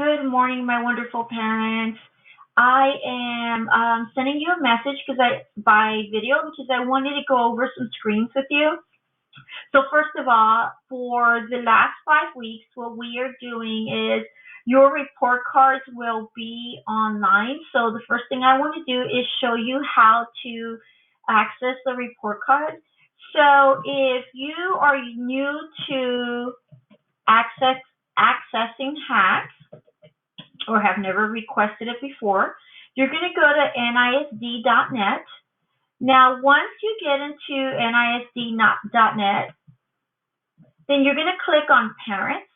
Good morning, my wonderful parents. I am sending you a message by video because I wanted to go over some screens with you. So first of all, for the last 5 weeks, what we are doing is your report cards will be online. So the first thing I want to do is show you how to access the report card. So if you are new to accessing hacks, or have never requested it before, you're going to go to nisd.net. Now, once you get into nisd.net, then you're going to click on Parents.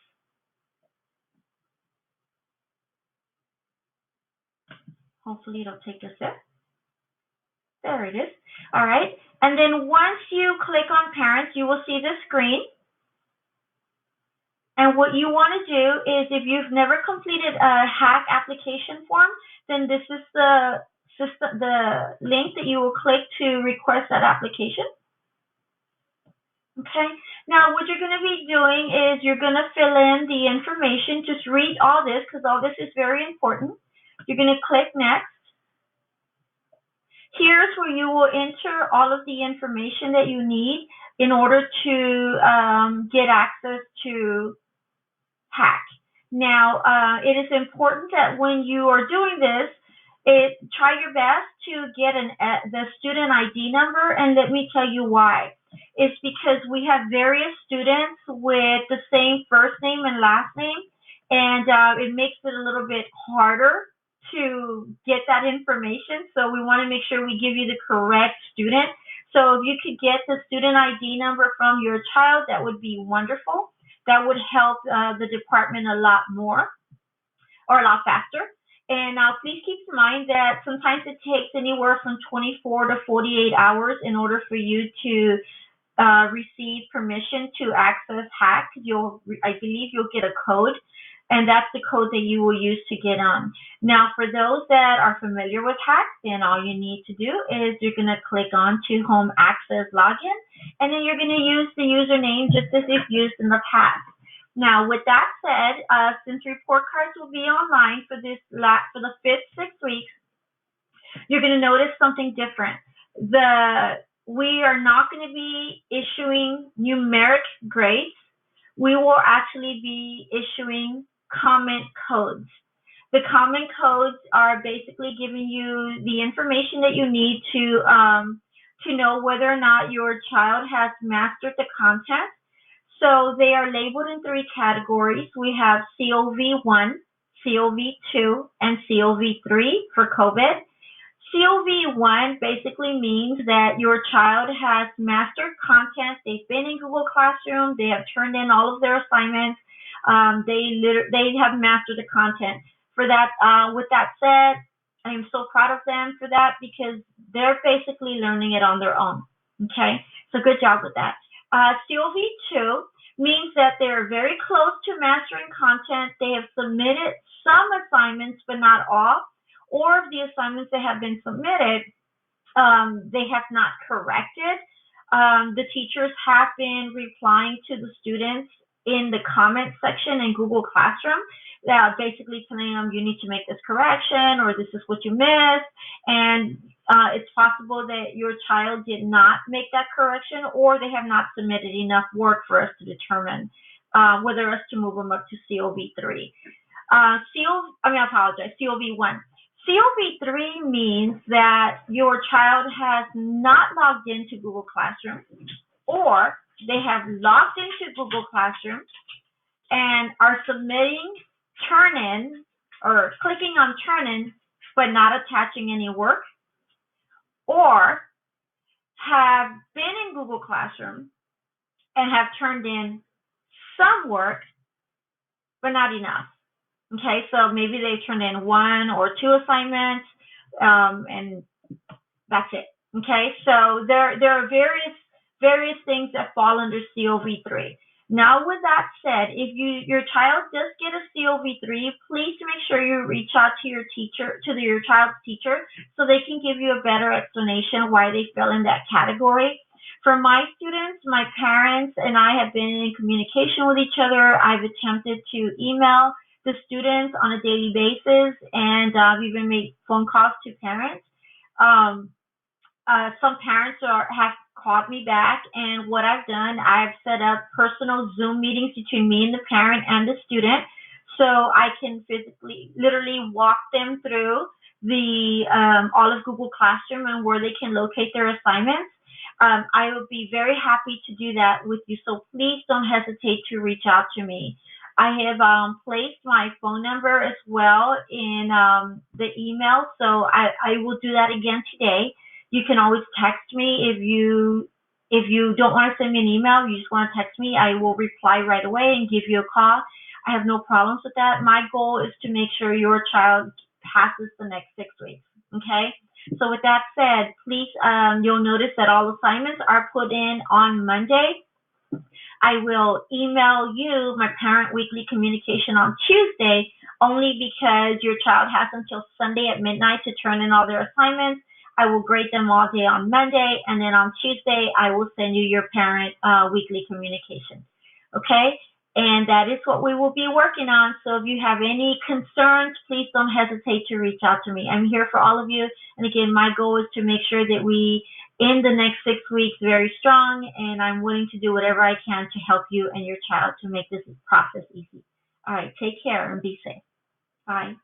Hopefully it'll take a sec. There it is. All right. And then once you click on Parents, you will see this screen. And what you want to do is, if you've never completed a hack application form, then this is the link that you will click to request that application. Okay. Now, what you're going to be doing is you're going to fill in the information. Just read all this because all this is very important. You're going to click Next. Here's where you will enter all of the information that you need in order to get access to hack. Now, it is important that when you are doing this, try your best to get the student ID number, and let me tell you why. It's because we have various students with the same first name and last name, and it makes it a little bit harder to get that information. So we want to make sure we give you the correct student. So if you could get the student ID number from your child, that would be wonderful. That would help the department a lot more, or a lot faster. And now please keep in mind that sometimes it takes anywhere from 24 to 48 hours in order for you to receive permission to access hack. I believe you'll get a code, and that's the code that you will use to get on. Now, for those that are familiar with hack, then all you need to do is you're going to click on to Home Access Login, and then you're going to use the username just as you've used in the past. Now, with that said, since report cards will be online for the 5th, 6 weeks, you're going to notice something different. We are not going to be issuing numeric grades. We will actually be issuing comment codes. The comment codes are basically giving you the information that you need to know whether or not your child has mastered the content. So they are labeled in 3 categories. We have COV1, COV2, and COV3 for COVID. COV1 basically means that your child has mastered content. They've been in Google Classroom. They have turned in all of their assignments. They have mastered the content. For that, with that said, I am so proud of them for that because they're basically learning it on their own. Okay, so good job with that. COV2 means that they're very close to mastering content. They have submitted some assignments, but not all. Or if the assignments that have been submitted, they have not corrected. The teachers have been replying to the students in the comment section in Google Classroom, basically telling them you need to make this correction, or this is what you missed. And it's possible that your child did not make that correction, or they have not submitted enough work for us to determine whether us to move them up to COV3. COV1. COV3 means that your child has not logged into Google Classroom, or they have logged into Google Classroom and are submitting turn-in or clicking on turn-in but not attaching any work, or have been in Google Classroom and have turned in some work but not enough. Okay, so maybe they turned in 1 or 2 assignments, and that's it. Okay, so there are various things that fall under COV3. Now, with that said, if your child does get a COV3, please make sure you reach out to your child's teacher, so they can give you a better explanation why they fell in that category. For my students, my parents and I have been in communication with each other. I've attempted to email the students on a daily basis, and I've even made phone calls to parents. Um, some parents have called me back, and what I've done, I've set up personal Zoom meetings between me and the parent and the student, so I can physically, literally walk them through the all of Google Classroom and where they can locate their assignments. I would be very happy to do that with you, so please don't hesitate to reach out to me. I have placed my phone number as well in the email, so I will do that again today. You can always text me if you don't want to send me an email, you just want to text me, I will reply right away and give you a call. I have no problems with that. My goal is to make sure your child passes the next 6 weeks. Okay? So with that said, please, you'll notice that all assignments are put in on Monday. I will email you my parent weekly communication on Tuesday, only because your child has until Sunday at midnight to turn in all their assignments. I will grade them all day on Monday, and then on Tuesday I will send you your parent weekly communication. Okay? And that is what we will be working on. So if you have any concerns, please don't hesitate to reach out to me. I'm here for all of you. And again, my goal is to make sure that we end the next 6 weeks very strong, and I'm willing to do whatever I can to help you and your child to make this process easy. All right, take care and be safe. Bye.